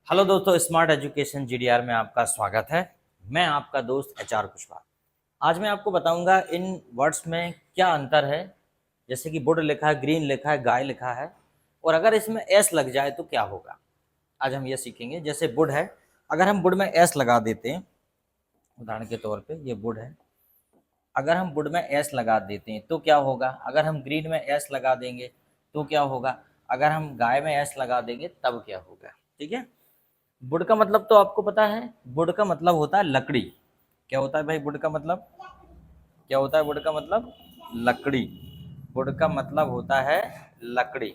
Hello दोस्तों, smart education GDR में आपका स्वागत है। मैं आपका दोस्त एचआर कुशवाहा। आज मैं आपको बताऊंगा इन वर्ड्स में क्या अंतर है। जैसे कि वुड लिखा है, ग्रीन लिखा है, गाय लिखा है, और अगर इसमें एस लग जाए तो क्या होगा। आज हम ये सीखेंगे। जैसे वुड है, अगर हम वुड में एस लगा देते हैं, उदाहरण के तौर पे ये वुड है, अगर हम वुड में एस लगा देते हैं तो क्या होगा। अगर हम ग्रीन में एस लगा देंगे तो क्या होगा। अगर हम गाय में एस लगा देंगे तब क्या होगा। ठीक है। वुड का मतलब तो आपको पता है। वुड का मतलब होता है लकड़ी। क्या होता है भाई वुड का मतलब? क्या होता है वुड का मतलब? लकड़ी। वुड का मतलब होता है लकड़ी।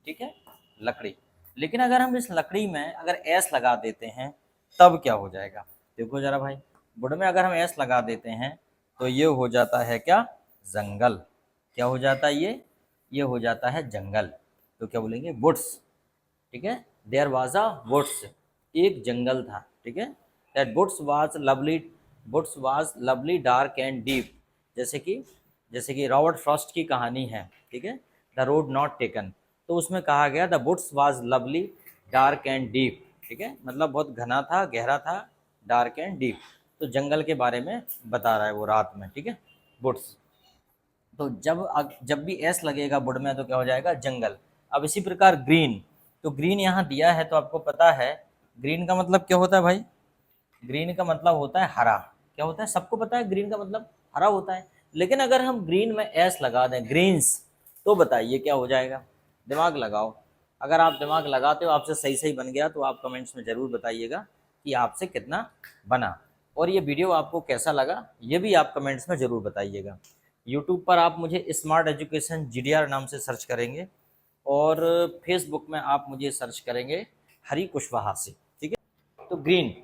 ठीक है, लकड़ी। लेकिन अगर हम इस लकड़ी में अगर एस लगा देते हैं तब क्या हो जाएगा। देखो जरा भाई, वुड में अगर हम एस लगा देते हैं तो ये हो जाता है क्या? जंगल। क्या हो जाता है ये हो जाता है जंगल। तो क्या बोलेंगे? वुड्स। ठीक है, देयर वाज अ वुड्स, एक जंगल था। ठीक है, that woods was lovely dark and deep. जैसे कि रॉबर्ट फ्रॉस्ट की कहानी है। ठीक है, द रोड नॉट टेकन, तो उसमें कहा गया the woods was lovely dark and deep. ठीक है, मतलब बहुत घना था, गहरा था, डार्क एंड डीप। तो जंगल के बारे में बता रहा है वो रात में। ठीक है, वुड्स। तो जब भी एस लगेगा वुड में तो क्या हो जाएगा? जंगल। अब इसी प्रकार ग्रीन, तो ग्रीन यहाँ दिया है तो आपको पता है ग्रीन का मतलब क्या होता है भाई। ग्रीन का मतलब होता है हरा। क्या होता है? सबको पता है ग्रीन का मतलब हरा होता है। लेकिन अगर हम ग्रीन में एस लगा दें, ग्रीन्स, तो बताइए क्या हो जाएगा। दिमाग लगाओ। अगर आप दिमाग लगाते हो, आपसे सही सही बन गया तो आप कमेंट्स में ज़रूर बताइएगा कि आपसे कितना बना। और ये वीडियो आपको कैसा लगा ये भी आप कमेंट्स में ज़रूर बताइएगा। यूट्यूब पर आप मुझे स्मार्ट एजुकेशन जीडीआर नाम से सर्च करेंगे, और फेसबुक में आप मुझे सर्च करेंगे हरी कुशवाहा से। ठीक है, तो ग्रीन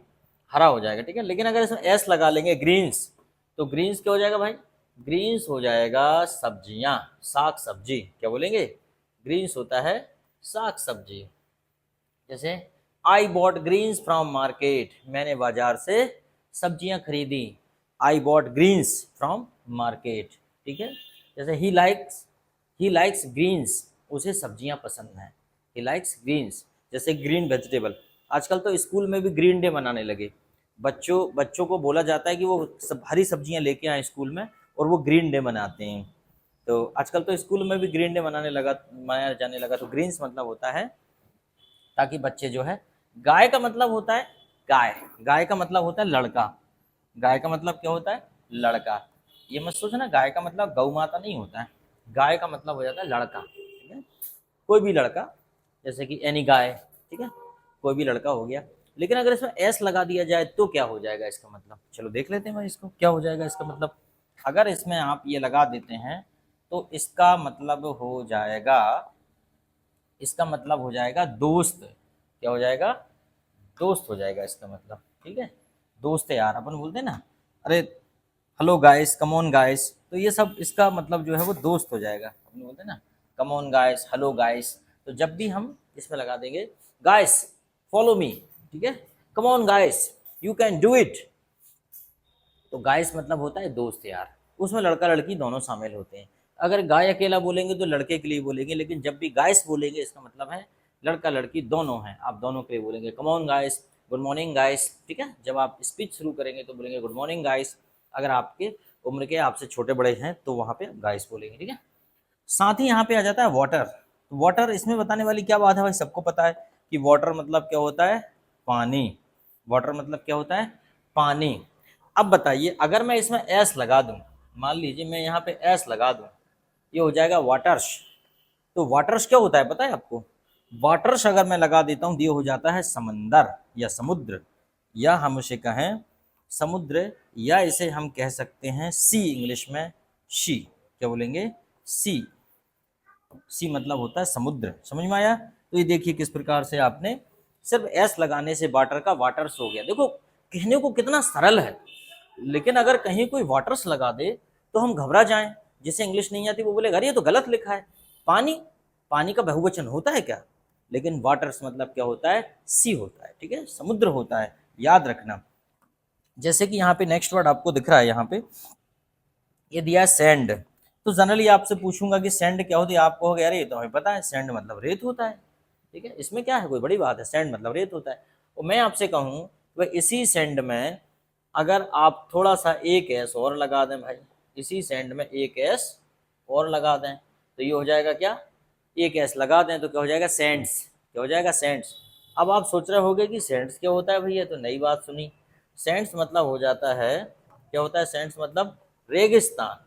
हरा हो जाएगा। ठीक है, लेकिन अगर इसमें एस लगा लेंगे ग्रीन्स, तो ग्रीन्स क्या हो जाएगा भाई? ग्रीन्स हो जाएगा सब्जियां, साग सब्जी। क्या बोलेंगे? ग्रीन्स होता है साग सब्जी। जैसे I bought greens from market, मैंने बाजार से सब्जियां खरीदी। I bought greens from market. ठीक है, जैसे ही लाइक्स ग्रीन्स, उसे सब्जियां पसंद हैं। ही लाइक्स ग्रीन्स, जैसे ग्रीन वेजिटेबल। आजकल तो स्कूल में भी ग्रीन डे मनाने लगे। बच्चों को बोला जाता है कि वो हरी सब्जियां लेके आए स्कूल में, और वो ग्रीन डे मनाते हैं। तो आजकल तो स्कूल में भी ग्रीन डे मनाया जाने लगा। तो ग्रीन्स मतलब होता है ताकि बच्चे जो है। गाय का मतलब होता है गाय का मतलब होता है लड़का। गाय का मतलब क्या होता है? लड़का। ये मत सोचना गाय का मतलब गौ माता नहीं होता है। गाय का मतलब हो जाता है लड़का। ठीक है, कोई भी लड़का, जैसे कि एनी गाय। ठीक है, कोई भी लड़का हो गया। लेकिन अगर इसमें एस लगा दिया जाए तो क्या हो जाएगा इसका मतलब? चलो देख लेते हैं भाई इसको क्या हो जाएगा इसका मतलब। अगर इसमें आप ये लगा देते हैं तो इसका मतलब हो जाएगा दोस्त। क्या हो जाएगा? दोस्त हो जाएगा इसका मतलब। ठीक है, दोस्त है यार, अपन बोलते हैं ना, अरे hello guys, come on guys, तो ये सब इसका मतलब जो है वो दोस्त हो जाएगा। अपन बोलते हैं ना, come on guys, hello guys. तो जब भी हम इसमें लगा देंगे गाइस फॉलो मी, ठीक है, come on guys you can do it, तो गाइस मतलब होता है दोस्त यार। उसमें लड़का लड़की दोनों शामिल होते हैं। अगर गाय अकेला बोलेंगे तो लड़के के लिए बोलेंगे, लेकिन जब भी गाइस बोलेंगे इसका मतलब है लड़का लड़की दोनों हैं, आप दोनों के लिए बोलेंगे come on guys, good morning guys. ठीक है, जब आप स्पीच शुरू करेंगे तो बोलेंगे गुड मॉर्निंग गाइस। अगर आपके उम्र के आपसे छोटे बड़े हैं तो वहाँ पे गाइस बोलेंगे। ठीक है, साथ ही यहाँ पे आ जाता है वाटर। तो वाटर इसमें बताने वाली क्या बात है भाई, सबको पता है कि वाटर मतलब क्या होता है? पानी। वाटर मतलब क्या होता है? पानी। अब बताइए अगर मैं इसमें एस लगा दूं, मान लीजिए मैं यहाँ पे एस लगा दूं, ये हो जाएगा वाटर्स। तो वाटर्स क्या होता है पता है आपको? वाटर्स अगर मैं लगा देता हूँ तो ये हो जाता है समंदर या समुद्र, या हम उसे कहें समुद्र, या इसे हम कह सकते हैं सी, इंग्लिश में शी। क्या बोलेंगे? सी। सी मतलब होता है समुद्र। समझ में आया? तो ये देखिए किस प्रकार से आपने सिर्फ एस लगाने से वाटर का वाटर्स हो गया। देखो कहने को कितना सरल है, लेकिन अगर कहीं कोई वाटर्स लगा दे तो हम घबरा जाएं। जिसे इंग्लिश नहीं आती वो बोलेगा अरे ये तो गलत लिखा है। पानी, पानी का बहुवचन होता है क्या? लेकिन वाटर्स मतलब क्या होता है? सी होता है। ठीक है, समुद्र होता है, याद रखना। जैसे कि यहाँ पे नेक्स्ट वर्ड आपको दिख रहा है, यहाँ पे ये दिया है सैंड। तो जनरली आपसे पूछूंगा कि सैंड क्या होती है, आप कहोगे अरे ये तो हमें पता है, सैंड मतलब रेत होता है। ठीक है, इसमें क्या है, कोई बड़ी बात है, सैंड मतलब रेत होता है। और मैं आपसे कहूँ वह इसी सेंड में अगर आप थोड़ा सा एक एस और लगा दें भाई, इसी सेंड में एक एस और लगा दें तो ये हो जाएगा क्या, एक एस लगा दें तो क्या हो जाएगा, सेंट्स। क्या हो जाएगा, सेंट्स। अब आप सोच रहे होगे कि सेंट्स क्या होता है भैया, तो नई बात सुनी। सेंट्स मतलब हो जाता है, क्या होता है सेंट्स मतलब, रेगिस्तान।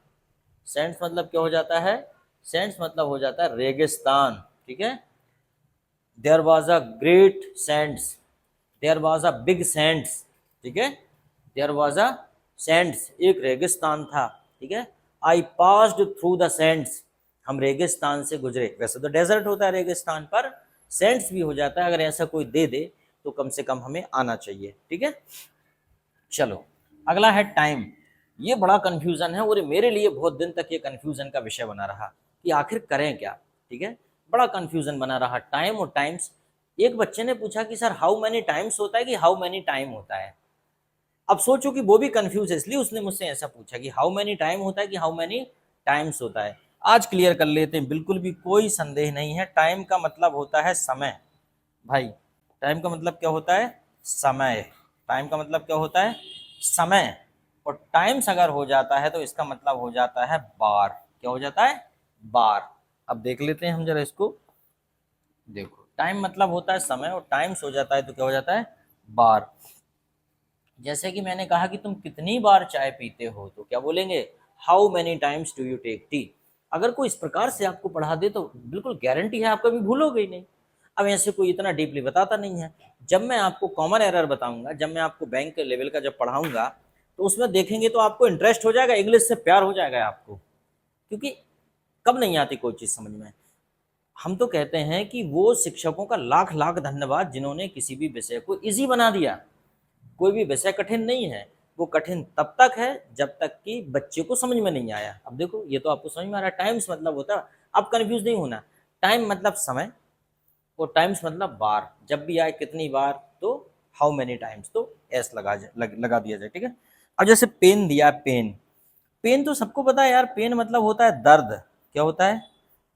सेंट्स मतलब क्या हो जाता है, सेंट्स मतलब हो जाता है रेगिस्तान। ठीक है, there was a great sands, there was a big sands. ठीक है, देयर वॉज अ सेंट्स, एक रेगिस्तान था। ठीक है, I passed through the saints, हम रेगिस्तान से गुजरे। वैसे तो डेजर्ट होता है रेगिस्तान पर, सेंट्स भी हो जाता है। अगर ऐसा कोई दे दे तो कम से कम हमें आना चाहिए। ठीक है, चलो अगला है टाइम। ये बड़ा कंफ्यूजन है और मेरे लिए बहुत दिन तक ये कंफ्यूजन का विषय बना रहा कि आखिर करें क्या। ठीक है, बड़ा कंफ्यूजन बना रहा टाइम और टाइम्स। एक बच्चे ने पूछा कि सर हाउ मैनी टाइम्स होता है कि हाउ मैनी टाइम होता है। अब सोचो कि वो भी कंफ्यूज है, इसलिए उसने मुझसे ऐसा पूछा कि हाउ मैनी टाइम होता है कि हाउ मैनी टाइम्स होता है। आज क्लियर कर लेते हैं, बिल्कुल भी कोई संदेह नहीं है। टाइम का मतलब होता है समय भाई। टाइम का मतलब क्या होता है, समय। टाइम का मतलब क्या होता है, समय। और टाइम्स अगर हो जाता है तो इसका मतलब हो जाता है बार। क्या हो जाता है, बार। अब देख लेते हैं हम जरा इसको। देखो टाइम मतलब होता है समय और टाइम्स हो जाता है तो क्या हो जाता है, बार। जैसे कि मैंने कहा कि तुम कितनी बार चाय पीते हो, तो क्या बोलेंगे, how many times do you take tea. अगर कोई इस प्रकार से आपको पढ़ा दे तो बिल्कुल गारंटी है आप कभी भूलोगे ही नहीं। अब ऐसे कोई इतना डीपली बताता नहीं है। जब मैं आपको कॉमन एरर बताऊंगा, जब मैं आपको बैंक के लेवल का जब पढ़ाऊंगा, तो उसमें देखेंगे तो आपको इंटरेस्ट हो जाएगा, इंग्लिश से प्यार हो जाएगा आपको। क्योंकि कब नहीं आती कोई चीज़ समझ में। हम तो कहते हैं कि वो शिक्षकों का लाख लाख धन्यवाद जिन्होंने किसी भी विषय को इजी बना दिया। कोई भी विषय कठिन नहीं है, वो कठिन तब तक है जब तक कि बच्चे को समझ में नहीं आया। अब देखो ये तो आपको समझ में आ रहा है, टाइम्स मतलब होता है, अब कंफ्यूज नहीं होना। टाइम मतलब समय और टाइम्स मतलब बार। जब भी आए कितनी बार तो हाउ मेनी टाइम्स, तो एस लगा दिया जाए। ठीक है, अब जैसे पेन दिया, पेन। पेन तो सबको पता है यार, पेन मतलब होता है दर्द। क्या होता है,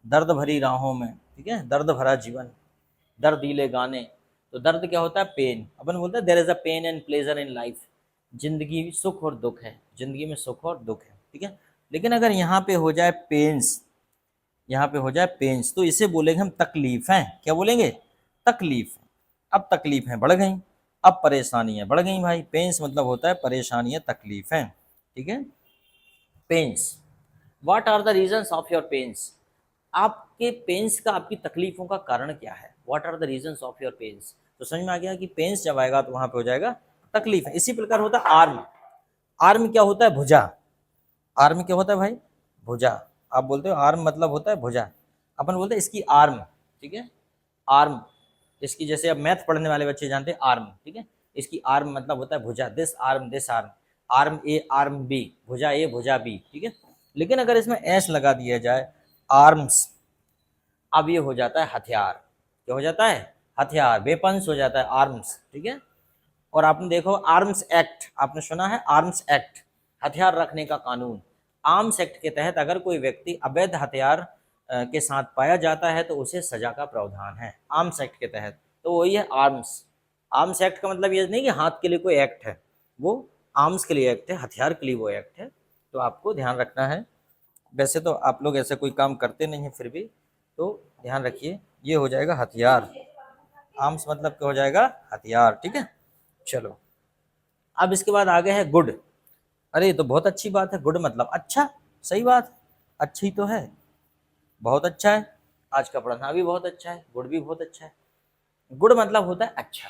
दर्द भरी राहों में। ठीक है, दर्द भरा जीवन, दर्दीले गाने। तो दर्द क्या होता है, पेन। अपन बोलते हैं there is a pain and pleasure in life. जिंदगी सुख और दुख है, जिंदगी में सुख और दुख है। ठीक है, लेकिन अगर यहाँ पे हो जाए पेन्स, यहाँ पे हो जाए पेन्स, तो इसे बोलेंगे हम तकलीफ हैं। क्या बोलेंगे, तकलीफ। अब तकलीफें बढ़ गई, अब परेशानियां बढ़ गई भाई। पेन्स मतलब होता है परेशानियां, तकलीफें। ठीक है, pains. What are the reasons of your pains. आपके पेन्स का, आपकी तकलीफों का कारण क्या है। What are the reasons of your pains. तो समझ में आ गया कि पेन्स जब आएगा तो वहां पे हो जाएगा तकलीफ है। इसी प्रकार होता है आर्म। आर्म क्या होता है, भुजा। आर्म क्या होता है भाई, भुजा। आप बोलते हो आर्म मतलब होता है भुजा, अपन बोलते हैं इसकी आर्म। ठीक है, आर्म। इसकी जैसे अब मैथ पढ़ने वाले बच्चे जानते हैं आर्म। ठीक है, इसकी आर्म मतलब होता है भुजा, this arm, this arm. Arm A arm B, भुजा ए भुजा बी। ठीक है, लेकिन अगर इसमें एस लगा दिया जाए, आर्म्स, अब ये हो जाता है हथियार। क्या हो जाता है, हथियार, वेपन्स हो जाता है, आर्म्स। ठीक है, और आपने देखो आर्म्स एक्ट, आपने सुना है आर्म्स एक्ट, हथियार रखने का कानून। आर्म्स एक्ट के तहत अगर कोई व्यक्ति अवैध हथियार के साथ पाया जाता है तो उसे सजा का प्रावधान है आर्म्स एक्ट के तहत। तो वही है आर्म्स। आर्म्स एक्ट का मतलब ये नहीं कि हाथ के लिए कोई एक्ट है, वो आर्म्स के लिए एक्ट है, हथियार के लिए वो एक्ट है। तो आपको ध्यान रखना है। वैसे तो आप लोग ऐसे कोई काम करते नहीं हैं, फिर भी तो ध्यान रखिए। ये हो जाएगा हथियार, आर्म्स मतलब क्या हो जाएगा, हथियार। ठीक है, चलो अब इसके बाद आगे है गुड। अरे ये तो बहुत अच्छी बात है, गुड मतलब अच्छा, सही बात, अच्छी तो है, बहुत अच्छा है। आज का पढ़ना भी बहुत अच्छा है, गुड भी बहुत अच्छा है। गुड मतलब होता है अच्छा।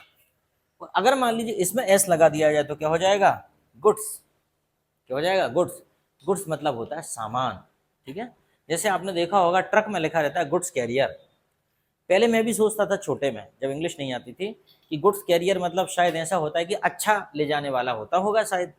और अगर मान लीजिए इसमें एस लगा दिया जाए तो क्या हो जाएगा, गुड्स। क्या हो जाएगा, गुड्स। गुड्स मतलब होता है सामान। ठीक है, जैसे आपने देखा होगा ट्रक में लिखा रहता है गुड्स कैरियर। पहले मैं भी सोचता था छोटे में, जब इंग्लिश नहीं आती थी, कि गुड्स कैरियर मतलब शायद ऐसा होता है कि अच्छा ले जाने वाला होता होगा शायद,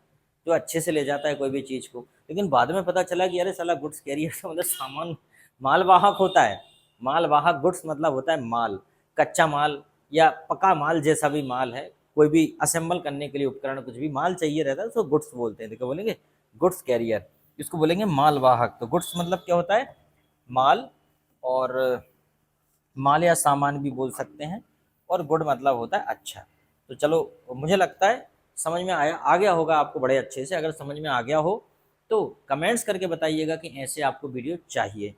जो अच्छे से ले जाता है कोई भी चीज़ को। लेकिन बाद में पता चला कि अरे साला गुड्स कैरियर का मतलब सामान, मालवाहक होता है। मालवाहक, गुड्स मतलब होता है माल, कच्चा माल या पका माल, जैसा भी माल है, कोई भी असेंबल करने के लिए उपकरण, कुछ भी माल चाहिए रहता है तो गुड्स बोलते हैं। देखो बोलेंगे गुड्स कैरियर, इसको बोलेंगे मालवाहक। तो गुड्स मतलब क्या होता है, माल, और माल या सामान भी बोल सकते हैं। और गुड मतलब होता है अच्छा। तो चलो, मुझे लगता है समझ में आ गया होगा आपको बड़े अच्छे से। अगर समझ में आ गया हो तो कमेंट्स करके बताइएगा कि ऐसे आपको वीडियो चाहिए।